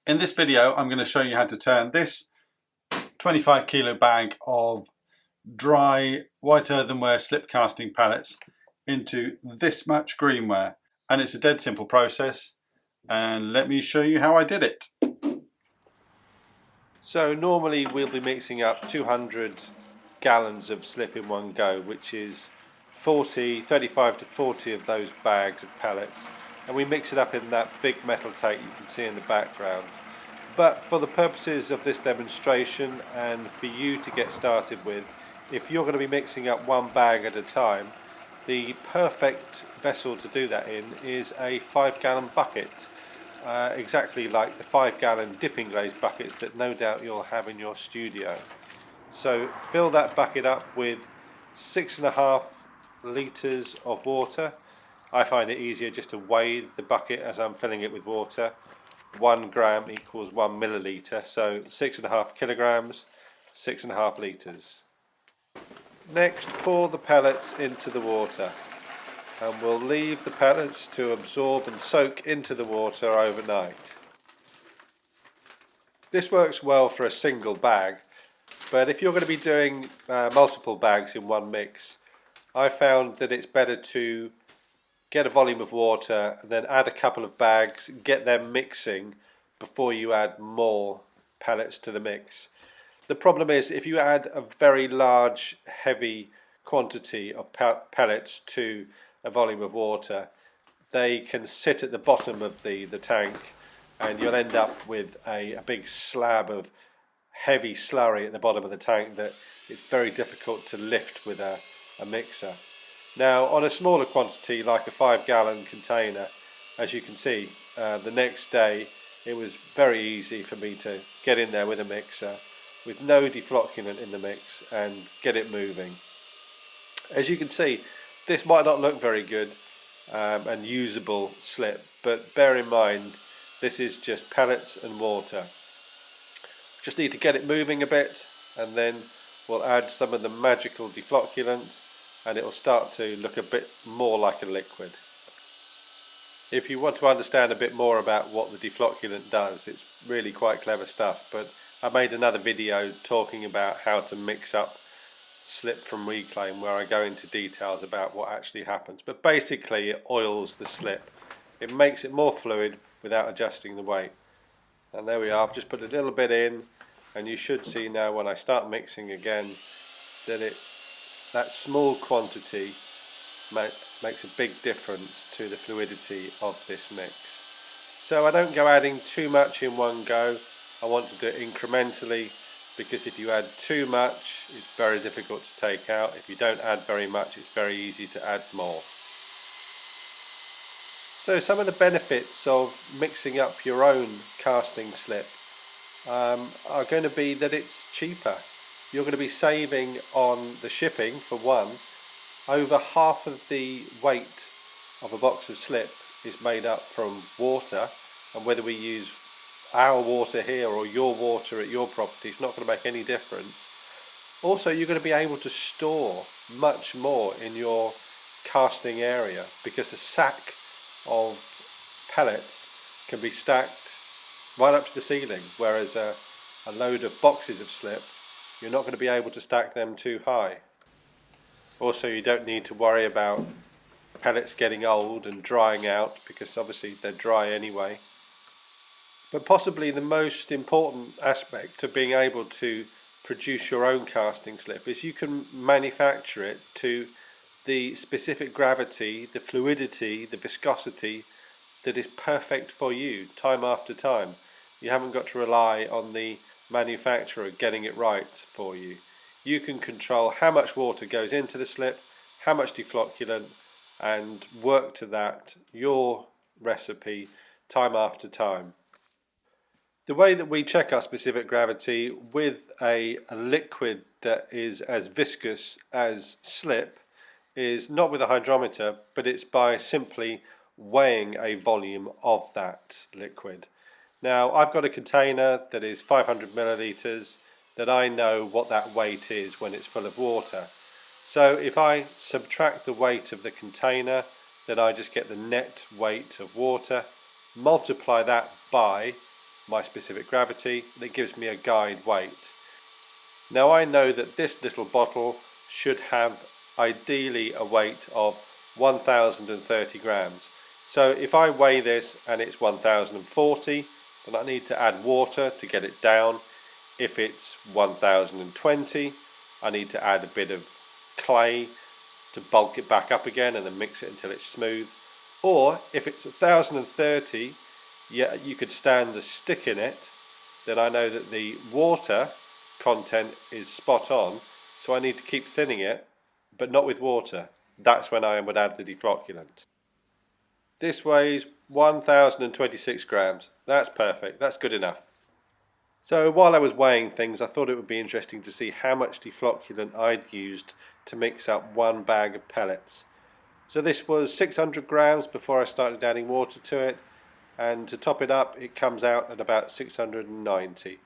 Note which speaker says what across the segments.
Speaker 1: In this video, I'm going to show you how to turn this 25 kilo bag of dry white earthenware slip casting pellets into this much greenware. And it's a dead simple process. And let me show you how I did it.
Speaker 2: So normally we'll be mixing up 200 gallons of slip in one go, which is 35 to 40 of those bags of pellets, and we mix it up in that big metal tank you can see in the background. But for the purposes of this demonstration and for you to get started with, if you're going to be mixing up one bag at a time, the perfect vessel to do that in is a 5-gallon bucket. Exactly like the 5-gallon dipping glaze buckets that no doubt you'll have in your studio. So fill that bucket up with 6.5 litres of water. I find it easier just to weigh the bucket as I'm filling it with water. 1 gram equals 1 milliliter, so 6.5 kilograms, 6.5 litres. Next, pour the pellets into the water, and we'll leave the pellets to absorb and soak into the water overnight. This works well for a single bag, but if you're going to be doing multiple bags in one mix, I found that it's better to get a volume of water and then add a couple of bags, get them mixing before you add more pellets to the mix. The problem is if you add a very large, heavy quantity of pellets to a volume of water, they can sit at the bottom of the tank, and you'll end up with a big slab of heavy slurry at the bottom of the tank that it's very difficult to lift with a mixer. Now on a smaller quantity like a 5-gallon container, as you can see, the next day it was very easy for me to get in there with a mixer with no deflocculant in the mix and get it moving. As you can see, this might not look very good and usable slip, but bear in mind this is just pellets and water. Just need to get it moving a bit, and then we'll add some of the magical deflocculant and it will start to look a bit more like a liquid. If you want to understand a bit more about what the deflocculant does, it's really quite clever stuff, but I made another video talking about how to mix up slip from reclaim where I go into details about what actually happens. But basically it oils the slip. It makes it more fluid without adjusting the weight. And there we are, I've just put a little bit in, and you should see now when I start mixing again that that small quantity makes a big difference to the fluidity of this mix. So I don't go adding too much in one go. I want to do it incrementally, because if you add too much it's very difficult to take out. If you don't add very much it's very easy to add more. So some of the benefits of mixing up your own casting slip are going to be that it's cheaper. You're going to be saving on the shipping for one. Over half of the weight of a box of slip is made up from water, and whether we use our water here or your water at your property, it's not going to make any difference. Also, you're going to be able to store much more in your casting area, because a sack of pellets can be stacked right up to the ceiling, whereas a load of boxes of slip, you're not going to be able to stack them too high. Also, you don't need to worry about pellets getting old and drying out, because obviously they're dry anyway. But possibly the most important aspect of being able to produce your own casting slip is you can manufacture it to the specific gravity, the fluidity, the viscosity that is perfect for you time after time. You haven't got to rely on the manufacturer getting it right for you. You can control how much water goes into the slip, how much deflocculant, and work to that, your recipe, time after time. The way that we check our specific gravity with a liquid that is as viscous as slip is not with a hydrometer, but it's by simply weighing a volume of that liquid. Now I've got a container that is 500 milliliters that I know what that weight is when it's full of water. So if I subtract the weight of the container, then I just get the net weight of water, multiply that by my specific gravity, and it gives me a guide weight. Now I know that this little bottle should have ideally a weight of 1030 grams. So if I weigh this and it's 1040, then I need to add water to get it down. If it's 1020, I need to add a bit of clay to bulk it back up again and then mix it until it's smooth. Or if it's 1030, yeah, you could stand a stick in it, then I know that the water content is spot on, so I need to keep thinning it, but not with water. That's when I would add the deflocculant. This weighs 1026 grams. That's perfect, that's good enough. So while I was weighing things, I thought it would be interesting to see how much deflocculant I'd used to mix up one bag of pellets. So this was 600 grams before I started adding water to it, and to top it up it comes out at about 690.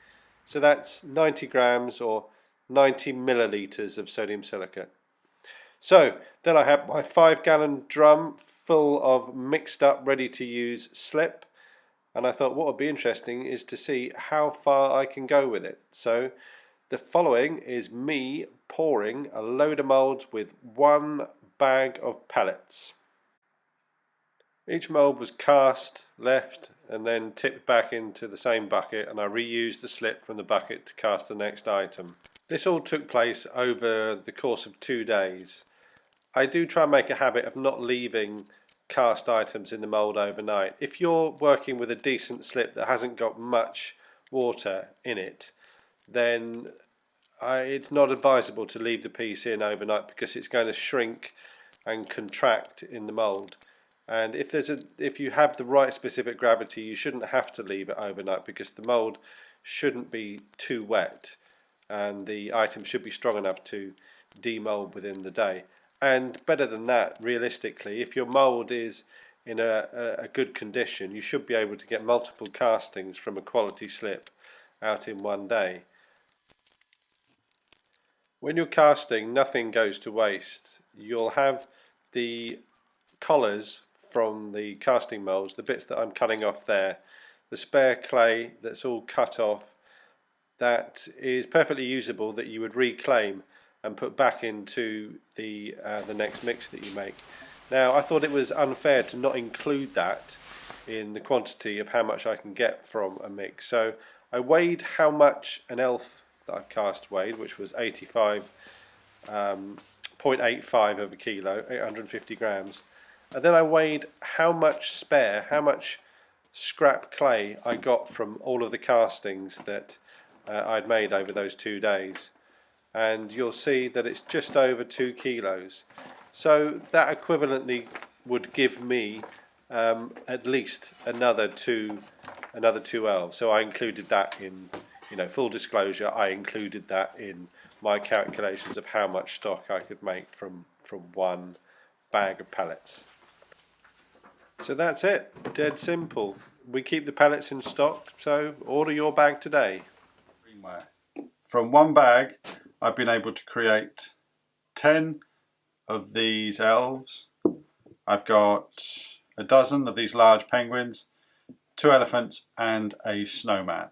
Speaker 2: So that's 90 grams or 90 millilitres of sodium silicate. So then I have my 5-gallon drum full of mixed up ready to use slip, and I thought what would be interesting is to see how far I can go with it. So the following is me pouring a load of moulds with one bag of pellets. Each mould was cast, left, and then tipped back into the same bucket, and I reused the slip from the bucket to cast the next item. This all took place over the course of 2 days. I do try and make a habit of not leaving cast items in the mould overnight. If you're working with a decent slip that hasn't got much water in it, then it's not advisable to leave the piece in overnight because it's going to shrink and contract in the mould. And if you have the right specific gravity, you shouldn't have to leave it overnight because the mould shouldn't be too wet and the item should be strong enough to demold within the day. And better than that, realistically, if your mould is in a good condition, you should be able to get multiple castings from a quality slip out in one day. When you're casting, nothing goes to waste. You'll have the collars from the casting moulds, the bits that I'm cutting off there, the spare clay that's all cut off, that is perfectly usable, that you would reclaim and put back into the next mix that you make. Now I thought it was unfair to not include that in the quantity of how much I can get from a mix, so I weighed how much an elf that I've cast weighed, which was 0.85 of a kilo, 850 grams. And then I weighed how much scrap clay I got from all of the castings that I'd made over those 2 days. And you'll see that it's just over 2 kilos. So that equivalently would give me at least another two elves. So I included that in, full disclosure, I included that in my calculations of how much stock I could make from one bag of pellets. So that's it, dead simple. We keep the pellets in stock, so order your bag today.
Speaker 1: From one bag I've been able to create 10 of these elves. I've got a dozen of these large penguins, 2 elephants and a snowman.